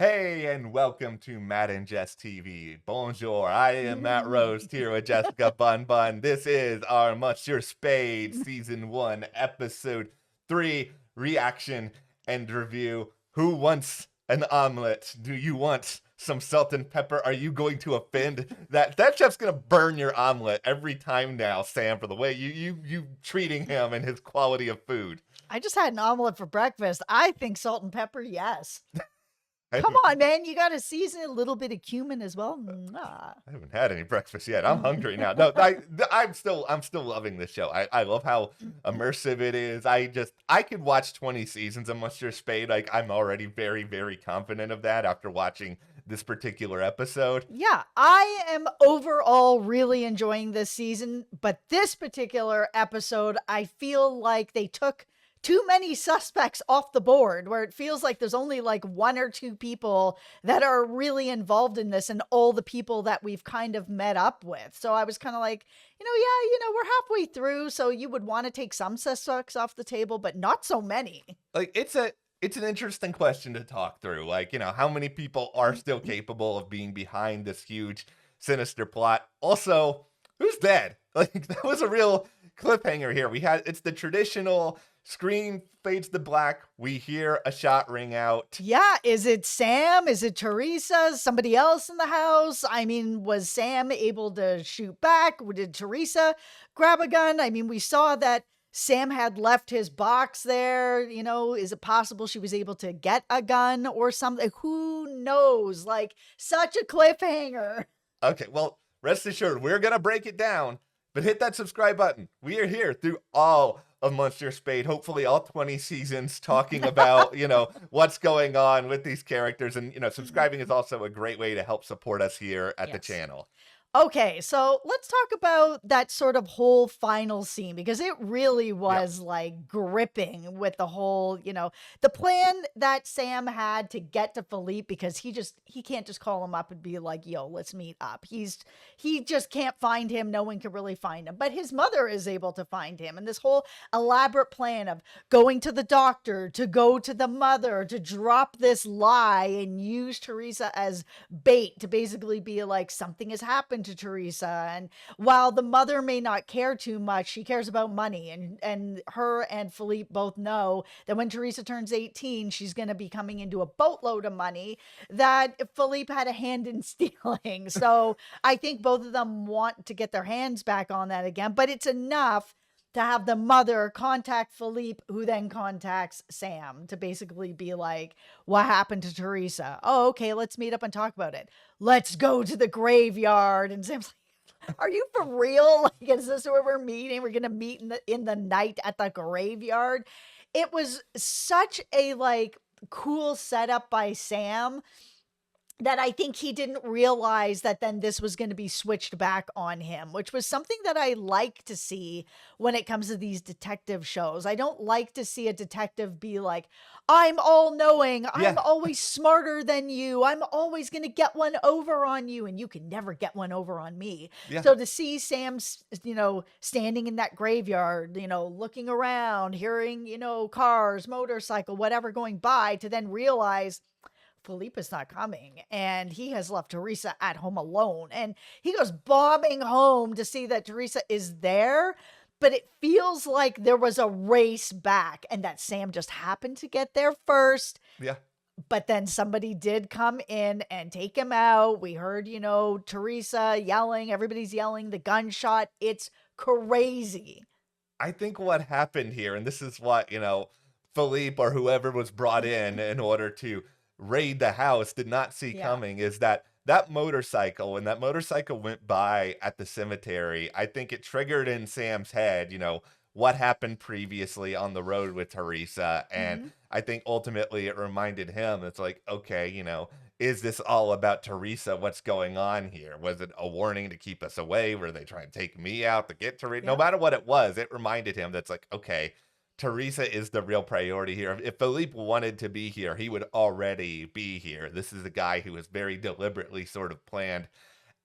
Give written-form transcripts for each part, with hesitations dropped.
Hey, and welcome to Matt and Jess TV. Bonjour, I am Matt Rose here with Jessica Bun Bun. This is our Monsieur Spade Season 1, Episode 3 reaction and review. Who wants an omelet? Do you want some salt and pepper? Are you going to offend that chef's gonna burn your omelet every time now, Sam, for the way you treating him and his quality of food. I just had an omelet for breakfast. I think salt and pepper, yes. I Come haven't, on, man. You got to season a little bit of cumin as well. I haven't had any breakfast yet. I'm hungry now. No, I'm still loving this show. I love how immersive it is. I could watch 20 seasons of Monsieur Spade. Like I'm already very, very confident of that after watching this particular episode. Yeah, I am overall really enjoying this season, but this particular episode, I feel like they took too many suspects off the board where it feels like there's only like one or two people that are really involved in this and all the people that we've kind of met up with. So I was kind of like, we're halfway through, so you would want to take some suspects off the table, but not so many. Like it's an interesting question to talk through. Like, how many people are still capable of being behind this huge sinister plot? Also, who's dead? Like that was a real cliffhanger here. It's the traditional screen fades to black. We hear a shot ring out. Yeah, is it Sam? Is it Teresa? Somebody else in the house? I mean, was Sam able to shoot back? Did Teresa grab a gun? I mean, we saw that Sam had left his box there. Is it possible she was able to get a gun or something? Who knows? Like, such a cliffhanger. Okay, well, rest assured, we're gonna break it down, but hit that subscribe button. We are here through all of Monsieur Spade, hopefully all 20 seasons, talking about, what's going on with these characters. And, subscribing is also a great way to help support us here at the Yes. channel. Okay, so let's talk about that sort of whole final scene because it really Yeah. was like gripping with the whole, the plan that Sam had to get to Philippe because he can't just call him up and be like, "Yo, let's meet up." He just can't find him. No one can really find him. But his mother is able to find him. And this whole elaborate plan of going to the doctor, to go to the mother, to drop this lie and use Teresa as bait to basically be like something has happened to Teresa. And while the mother may not care too much, she cares about money. And her and Philippe both know that when Teresa turns 18, she's going to be coming into a boatload of money that Philippe had a hand in stealing. So I think both of them want to get their hands back on that again, but it's enough to have the mother contact Philippe, who then contacts Sam to basically be like, "What happened to Teresa? Oh, okay, let's meet up and talk about it. Let's go to the graveyard." And Sam's like, "Are you for real? Like, is this where we're meeting? We're gonna meet in the night at the graveyard." It was such a like cool setup by Sam that I think he didn't realize that then this was going to be switched back on him, which was something that I like to see when it comes to these detective shows. I don't like to see a detective be like, "I'm all knowing. Yeah. I'm always smarter than you. I'm always going to get one over on you, and you can never get one over on me." Yeah. So to see Sam, standing in that graveyard, looking around, hearing, cars, motorcycle, whatever going by, to then realize Philippe is not coming and he has left Teresa at home alone, and he goes bombing home to see that Teresa is there, but it feels like there was a race back and that Sam just happened to get there first, Yeah. but then somebody did come in and take him out. We heard, Teresa yelling, everybody's yelling, the gunshot. It's crazy. I think what happened here, and this is what, Philippe or whoever was brought in order to raid the house did not see Yeah. coming, is that motorcycle, when that motorcycle went by at the cemetery, I think it triggered in Sam's head, what happened previously on the road with Teresa. And Mhm. I think ultimately it reminded him, it's like, okay, is this all about Teresa? What's going on here? Was it a warning to keep us away? Were they trying to take me out to get Teresa? No Yep. matter what it was, it reminded him that's like, okay, Teresa is the real priority here. If Philippe wanted to be here, he would already be here. This is a guy who has very deliberately sort of planned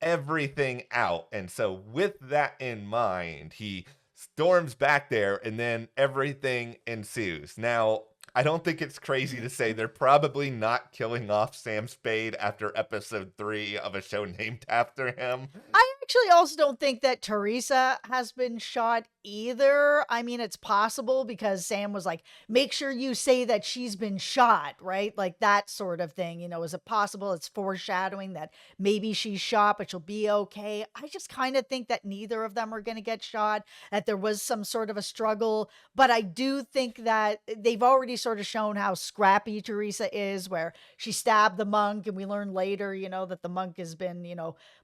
everything out. And so, with that in mind, he storms back there and then everything ensues. Now, I don't think it's crazy to say they're probably not killing off Sam Spade after episode 3 of a show named after him. I actually also don't think that Teresa has been shot either. I mean, it's possible because Sam was like, make sure you say that she's been shot, right? Like that sort of thing. Is it possible it's foreshadowing that maybe she's shot, but she'll be okay? I just kind of think that neither of them are going to get shot, that there was some sort of a struggle. But I do think that they've already sort of shown how scrappy Teresa is, where she stabbed the monk, and we learn later, that the monk has been,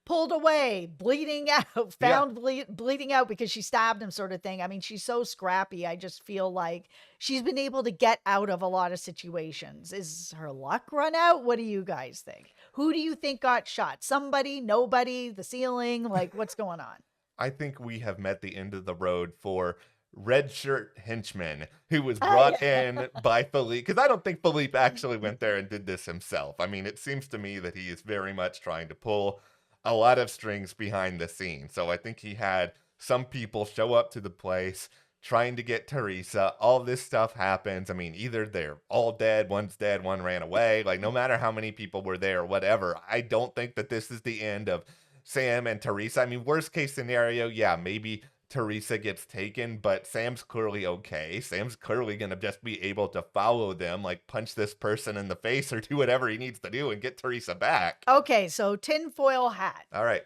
pulled away, bleeding out, Yeah. found bleeding out because she stabbed him, sort of thing. I mean, she's so scrappy. I just feel like she's been able to get out of a lot of situations. Is her luck run out? What do you guys think? Who do you think got shot? Somebody, nobody, the ceiling? Like, what's going on? I think we have met the end of the road for red shirt henchman who was Ah, brought yeah. in by Philippe, because I don't think Philippe actually went there and did this himself. I mean, it seems to me that he is very much trying to pull a lot of strings behind the scenes. So I think he had some people show up to the place trying to get Teresa. All this stuff happens. I mean, either they're all dead, one's dead, one ran away. Like, no matter how many people were there, whatever, I don't think that this is the end of Sam and Teresa. I mean, worst case scenario, yeah, maybe Teresa gets taken, but Sam's clearly okay. Sam's clearly going to just be able to follow them, like punch this person in the face or do whatever he needs to do and get Teresa back. Okay, so tinfoil hat. All right.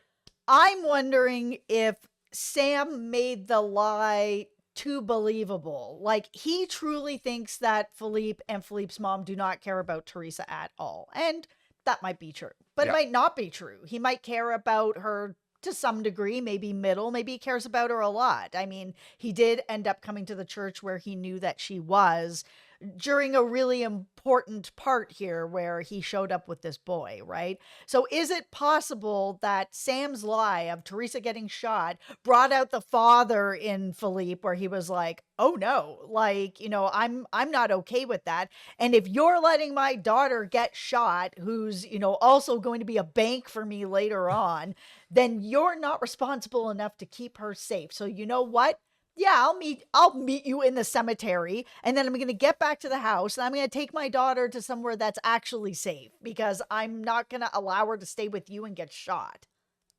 I'm wondering if Sam made the lie too believable. Like, he truly thinks that Philippe and Philippe's mom do not care about Teresa at all. And that might be true, but Yeah. it might not be true. He might care about her to some degree, maybe middle, maybe he cares about her a lot. I mean, he did end up coming to the church where he knew that she was during a really important part here where he showed up with this boy, right? So is it possible that Sam's lie of Teresa getting shot brought out the father in Philippe, where he was like, oh no, like, I'm not okay with that. And if you're letting my daughter get shot, who's, also going to be a bank for me later on, then you're not responsible enough to keep her safe. So you know what? Yeah, I'll meet you in the cemetery, and then I'm going to get back to the house, and I'm going to take my daughter to somewhere that's actually safe, because I'm not going to allow her to stay with you and get shot.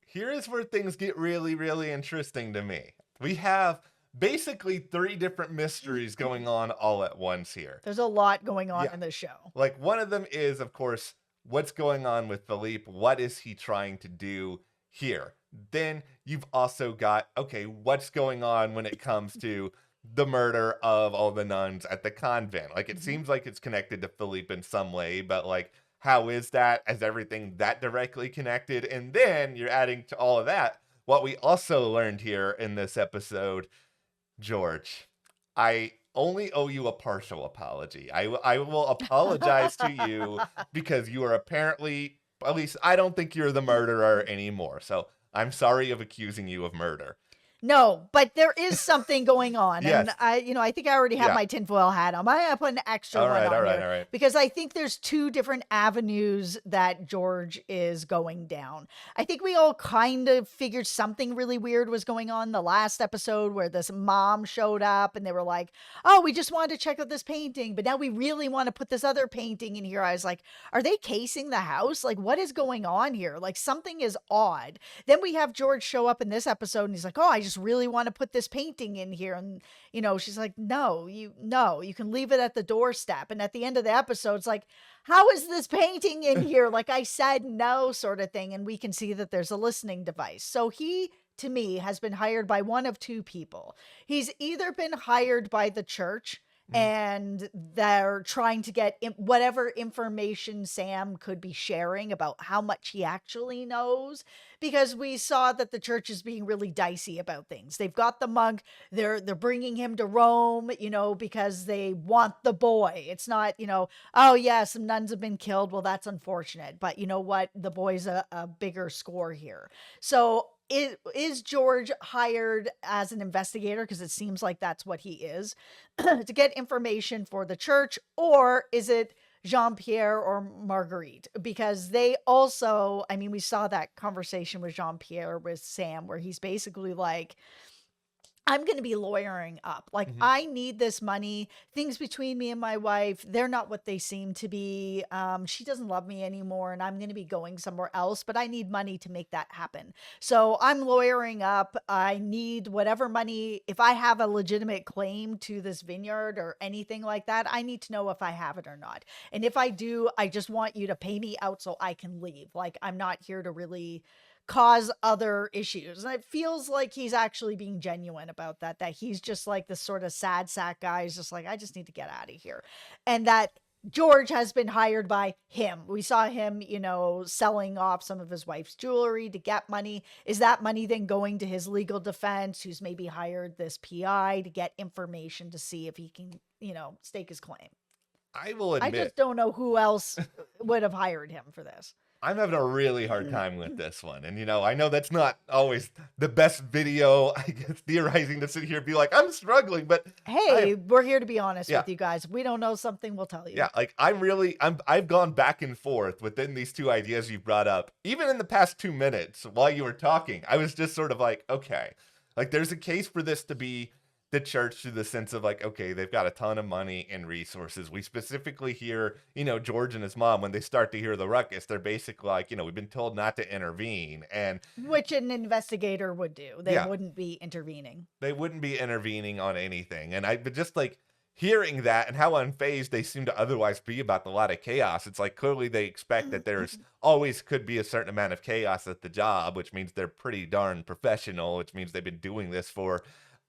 Here is where things get really, really interesting to me. We have basically 3 different mysteries going on all at once here. There's a lot going on Yeah. in this show. Like, one of them is, of course, what's going on with Philippe? What is he trying to do here? Then you've also got, okay, what's going on when it comes to the murder of all the nuns at the convent? Like, it seems like it's connected to Philippe in some way, but like, how is that? Is everything that directly connected? And then you're adding to all of that what we also learned here in this episode. George, I only owe you a partial apology. I will apologize to you because you are apparently, at least I don't think you're the murderer anymore. So I'm sorry of accusing you of murder. No, but there is something going on. Yes. And I think I already have Yeah. my tinfoil hat on. I'm going to put an extra All one right, on all right, here, all right. because I think there's 2 different avenues that George is going down. I think we all kind of figured something really weird was going on the last episode, where this mom showed up and they were like, oh, we just wanted to check out this painting, but now we really want to put this other painting in here. I was like, are they casing the house? Like, what is going on here? Like, something is odd. Then we have George show up in this episode and he's like, oh, I just really want to put this painting in here. And, she's like, no, you can leave it at the doorstep. And at the end of the episode, it's like, how is this painting in here? Like, I said no, sort of thing. And we can see that there's a listening device. So he, to me, has been hired by one of 2 people. He's either been hired by the church, and they're trying to get whatever information Sam could be sharing about how much he actually knows, because we saw that the church is being really dicey about things. They've got the monk, they're bringing him to Rome, because they want the boy. It's not, oh yeah, some nuns have been killed. Well, that's unfortunate, but you know what? The boy's a bigger score here. So is George hired as an investigator, because it seems like that's what he is, to get information for the church, or is it Jean-Pierre or Marguerite? Because they also, we saw that conversation with Jean-Pierre with Sam, where he's basically like, I'm going to be lawyering up. Like, Mhm. I need this money. Things between me and my wife, they're not what they seem to be. She doesn't love me anymore, and I'm going to be going somewhere else, but I need money to make that happen. So I'm lawyering up. I need whatever money. If I have a legitimate claim to this vineyard or anything like that, I need to know if I have it or not. And if I do, I just want you to pay me out so I can leave. Like, I'm not here to really cause other issues. And it feels like he's actually being genuine about that, that he's just like this sort of sad sack guy. He's just like, I just need to get out of here. And that George has been hired by him. We saw him, selling off some of his wife's jewelry to get money. Is that money then going to his legal defense, who's maybe hired this PI to get information to see if he can, stake his claim? I will I admit, just don't know who else would have hired him for this. I'm having a really hard time with this one. And, I know that's not always the best video, I guess, theorizing to sit here and be like, I'm struggling, but Hey, we're here to be honest Yeah. with you guys. If we don't know something, we'll tell you. yeah, like I've gone back and forth within these two ideas you brought up. Even in the past 2 minutes while you were talking, I was just sort of like, okay, like there's a case for this to be the church, to the sense of like, okay, they've got a ton of money and resources. We specifically hear, George and his mom, when they start to hear the ruckus, they're basically like, we've been told not to intervene. And Which an investigator would do. They Yeah. wouldn't be intervening. they wouldn't be intervening on anything. And but just like hearing that and how unfazed they seem to otherwise be about a lot of chaos, it's like clearly they expect that there's always could be a certain amount of chaos at the job, which means they're pretty darn professional, which means they've been doing this for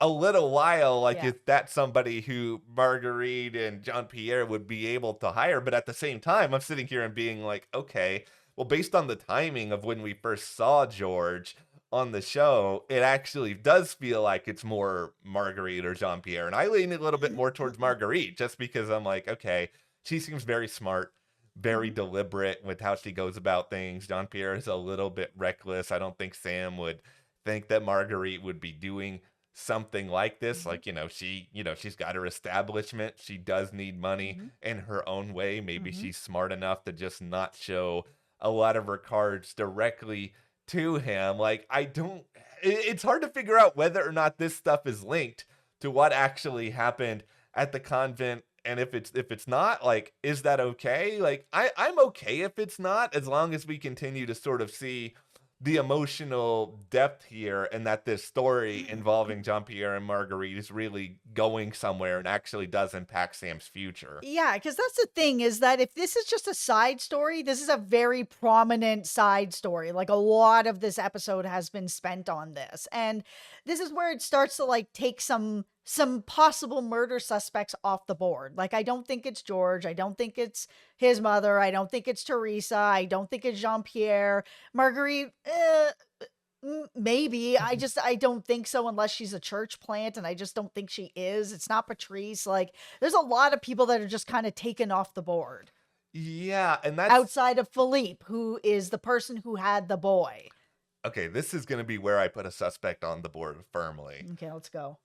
a little while. Like, Yeah. if that's somebody who Marguerite and Jean Pierre would be able to hire. But at the same time, I'm sitting here and being like, okay, well, based on the timing of when we first saw George on the show, it actually does feel like it's more Marguerite or Jean Pierre. And I lean a little bit more towards Marguerite, just because I'm like, okay, she seems very smart, very deliberate with how she goes about things. Jean Pierre is a little bit reckless. I don't think Sam would think that Marguerite would be doing something like this. Like, she's got her establishment. She does need money in her own way. Maybe she's smart enough to just not show a lot of her cards directly to him. Like, it's hard to figure out whether or not this stuff is linked to what actually happened at the convent. And if it's not, like, is that okay? Like, I'm okay if it's not, as long as we continue to sort of see the emotional depth here, and that this story involving Jean-Pierre and Marguerite is really going somewhere and actually does impact Sam's future. Yeah, because that's the thing, is that if this is just a side story, this is a very prominent side story. Like, a lot of this episode has been spent on this. And this is where it starts to like take some possible murder suspects off the board. Like, I don't think it's George. I don't think it's his mother. I don't think it's Teresa. I don't think it's Jean-Pierre. Marguerite, maybe. I don't think so, unless she's a church plant, and I just don't think she is. It's not Patrice. Like, there's a lot of people that are just kind of taken off the board Yeah, and that's outside of Philippe, who is the person who had the boy. okay. This is going to be where I put a suspect on the board firmly. Okay, let's go.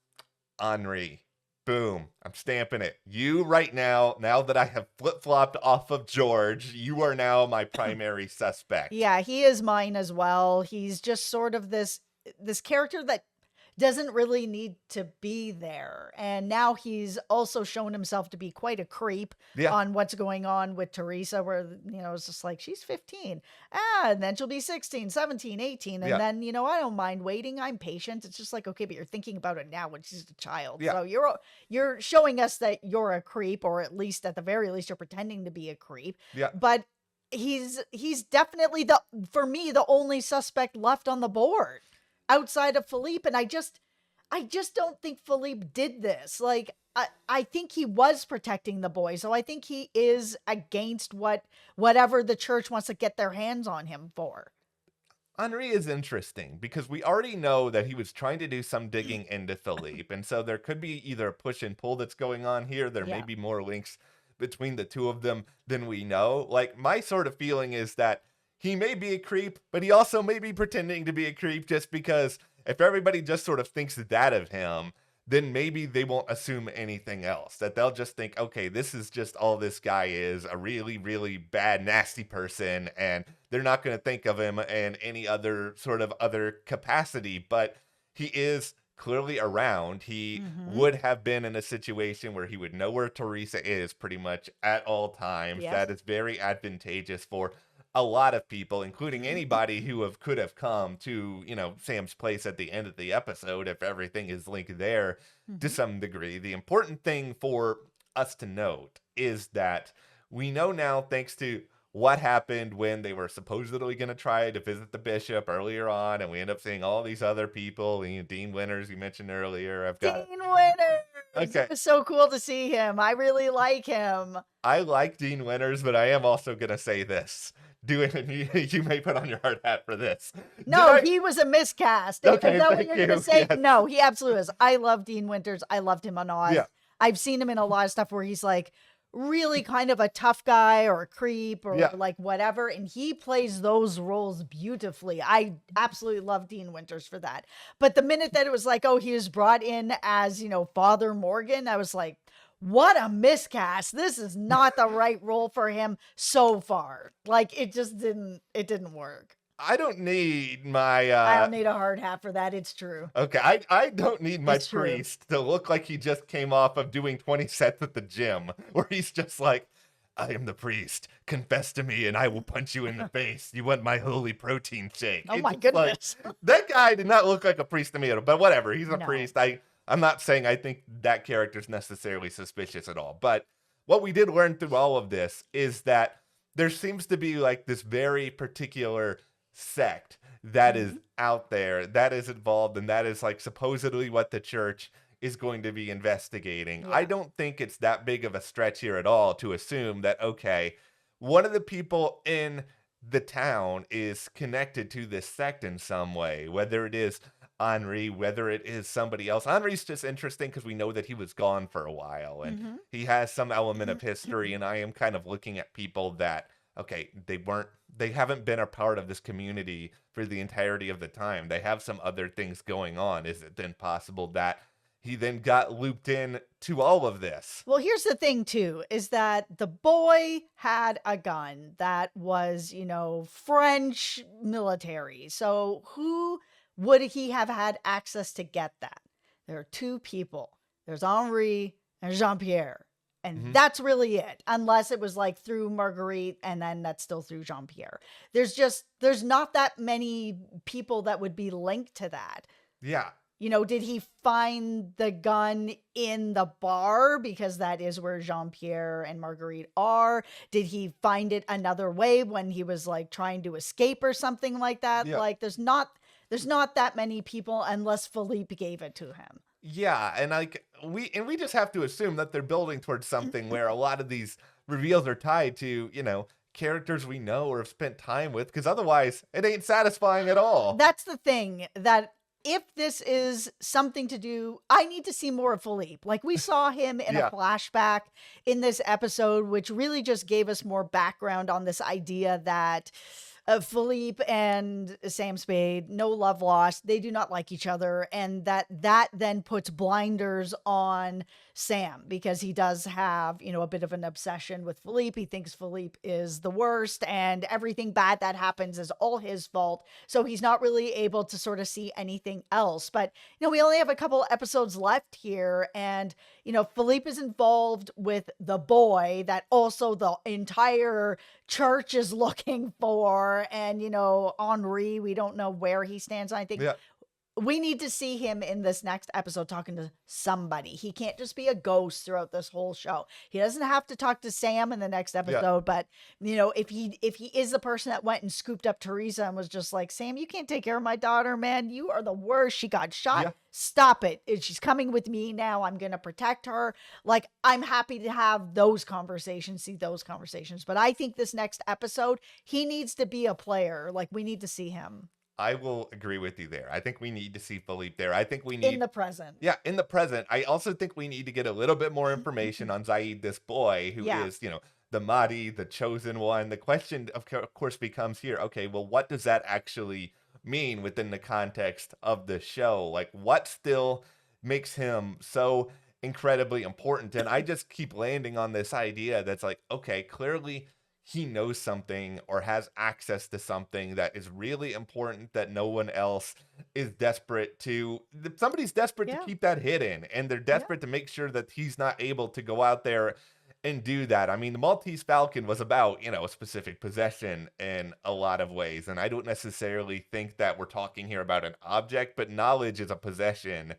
Henri. Boom. I'm stamping it. You right now that I have flip-flopped off of George, you are now my primary suspect. Yeah, he is mine as well. He's just sort of this character that doesn't really need to be there. And now he's also shown himself to be quite a creep Yeah. on what's going on with Teresa, where, it's just like, she's 15. And then she'll be 16, 17, 18. And Yeah. then, I don't mind waiting. I'm patient. It's just like, okay, but you're thinking about it now when she's a child. Yeah. So you're showing us that you're a creep, or at least at the very least, you're pretending to be a creep. Yeah. But he's definitely for me, the only suspect left on the board outside of Philippe. And I just don't think Philippe did this. Like, I think he was protecting the boy. So I think he is against whatever the church wants to get their hands on him for. Henri is interesting because we already know that he was trying to do some digging into Philippe. And so there could be either a push and pull that's going on here. There may Yeah. be more links between the two of them than we know. Like, my sort of feeling is that he may be a creep, but he also may be pretending to be a creep, just because if everybody just sort of thinks that of him, then maybe they won't assume anything else. That they'll just think, okay, this is just all this guy is, a really, really bad, nasty person, and they're not going to think of him in any other sort of other capacity. But he is clearly around. He Mm-hmm. would have been in a situation where he would know where Teresa is pretty much at all times. Yes. That is very advantageous for a lot of people, including anybody who could have come to, Sam's place at the end of the episode if everything is linked there to Mm-hmm. some degree. The important thing for us to note is that we know now, thanks to what happened when they were supposedly going to try to visit the bishop earlier on, and we end up seeing all these other people. Dean Winters, you mentioned earlier. I've got Dean Winters. okay. It was so cool to see him. I really like him. I like Dean Winters, but I am also going to say this. You may put on your hard hat for this. No, he was a miscast. Is Okay, that what thank you're going to you. say? Yes. No, he absolutely is. I love Dean Winters. I loved him on Oz. Yeah. I've seen him in a lot of stuff where he's like really kind of a tough guy or a creep or Yeah. like whatever. And he plays those roles beautifully. I absolutely love Dean Winters for that. But the minute that it was like, oh, he was brought in as, Father Morgan, I was like, what a miscast. This is not the right role for him so far. Like it didn't work. I don't need my I don't need a hard hat for that. It's true. okay, I don't need my It's true. priest to look like he just came off of doing 20 sets at the gym, where he's just like, I am the priest. Confess to me and I will punch you in the face. You want my holy protein shake. Oh It's my like, goodness. that guy did not look like a priest to me, but whatever. He's a No. priest. I'm not saying I think that character's necessarily suspicious at all. But what we did learn through all of this is that there seems to be like this very particular sect that is out there, that is involved, and that is like supposedly what the church is going to be investigating. Yeah. I don't think it's that big of a stretch here at all to assume that, okay, one of the people in the town is connected to this sect in some way, whether it is Henri, whether it is somebody else. Henri's just interesting because we know that he was gone for a while and he has some element of history. And I am kind of looking at people that, okay, they haven't been a part of this community for the entirety of the time. They have some other things going on. Is it then possible that he then got looped in to all of this? Well, here's the thing too, is that the boy had a gun that was, French military. So who would he have had access to get that? There are two people. There's Henri and Jean-Pierre. And that's really it, unless it was like through Marguerite and then that's still through Jean-Pierre. There's not that many people that would be linked to that. Yeah. Did he find the gun in the bar because that is where Jean-Pierre and Marguerite are? Did he find it another way when he was like trying to escape or something like that? Yeah. Like there's not that many people unless Philippe gave it to him. Yeah, and we just have to assume that they're building towards something where a lot of these reveals are tied to, characters we know or have spent time with, because otherwise it ain't satisfying at all. That's the thing, that if this is something to do, I need to see more of Philippe. Like we saw him in Yeah. a flashback in this episode, which really just gave us more background on this idea that Philippe and Sam Spade, no love lost. They do not like each other. And that then puts blinders on Sam because he does have, a bit of an obsession with Philippe. He thinks Philippe is the worst and everything bad that happens is all his fault. So he's not really able to sort of see anything else. But, we only have a couple episodes left here. And, Philippe is involved with the boy that also the entire church is looking for. And, Henri, we don't know where he stands. I think Yeah. we need to see him in this next episode talking to somebody. He can't just be a ghost throughout this whole show. He doesn't have to talk to Sam in the next episode, but if he is the person that went and scooped up Teresa and was just like, Sam, you can't take care of my daughter, man. You are the worst. She got shot. Yeah. Stop it. She's coming with me now. I'm going to protect her. Like, I'm happy to have those conversations, see those conversations. But I think this next episode, he needs to be a player. Like, we need to see him. I will agree with you there. I think we need to see Philippe there. I think we need In the present. Yeah, in the present. I also think we need to get a little bit more information on Zaid, this boy who Yeah. is, the Mahdi, the chosen one. The question, of course, becomes here, okay, well, what does that actually mean within the context of the show? Like, what still makes him so incredibly important? And I just keep landing on this idea that's like, okay, clearly he knows something or has access to something that is really important that no one else is desperate to. Somebody's desperate to Yeah. keep that hidden, and they're Yeah. desperate to make sure that he's not able to go out there and do that. I mean, the Maltese Falcon was about, a specific possession in a lot of ways. And I don't necessarily think that we're talking here about an object, but knowledge is a possession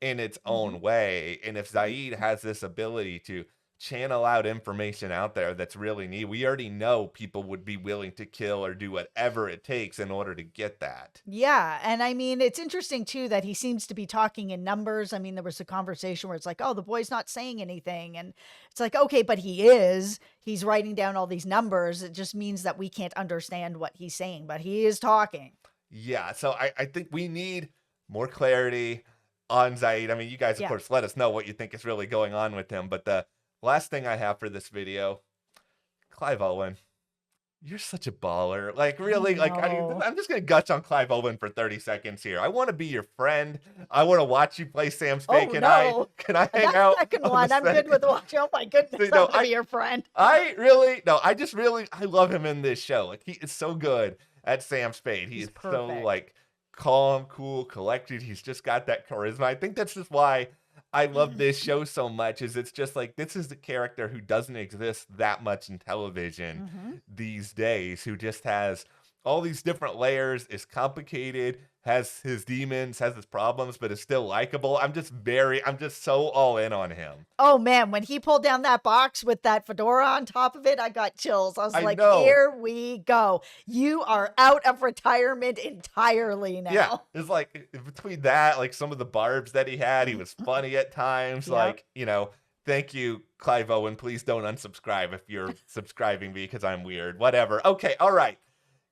in its Mhm. own way. And if Zaid has this ability to channel out information out there that's really neat, we already know people would be willing to kill or do whatever it takes in order to get that. Yeah, and I mean, it's interesting too that he seems to be talking in numbers. I mean, there was a conversation where it's like, "Oh, the boy's not saying anything." And it's like, "Okay, but he is. He's writing down all these numbers. It just means that we can't understand what he's saying, but he is talking." Yeah, so I think we need more clarity on Zaid. I mean, you guys, of Yeah. course, let us know what you think is really going on with him. But the last thing I have for this video, Clive Owen, you're such a baller. Like, I really, like, know. I'm just going to gush on Clive Owen for 30 seconds here. I want to be your friend. I want to watch you play Sam Spade. Oh, Can no. I hang That out second on one, the I'm good with watching. Oh my goodness, No, I'm gonna be your friend. I just really, I love him in this show. Like, he is so good at Sam Spade. He He's is so, perfect. like, calm, cool, collected. He's just got that charisma. I think that's just why I love this show so much, is it's just like, this is the character who doesn't exist that much in television Mhm. these days, who just has all these different layers, is complicated, has his demons, has his problems, but is still likable. I'm just so all in on him. Oh man, when he pulled down that box with that fedora on top of it, I got chills. I was I like, know. "Here we go. You are out of retirement entirely Yeah, now." it's like between that, like some of the barbs that he had, he was funny at times. Yep. Like, thank you, Clive Owen. Please don't unsubscribe if you're subscribing me because I'm weird. Whatever. Okay, all right.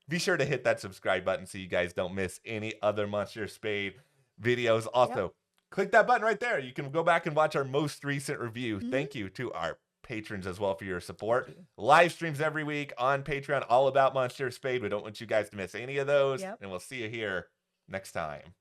Be sure to hit that subscribe button so you guys don't miss any other Monsieur Spade videos. Yep. Also, click that button right there. You can go back and watch our most recent review. Mhm. Thank you to our patrons as well for your Thank support. you. Live streams every week on Patreon, all about Monsieur Spade. We don't want you guys to miss any of those. Yep. And we'll see you here next time.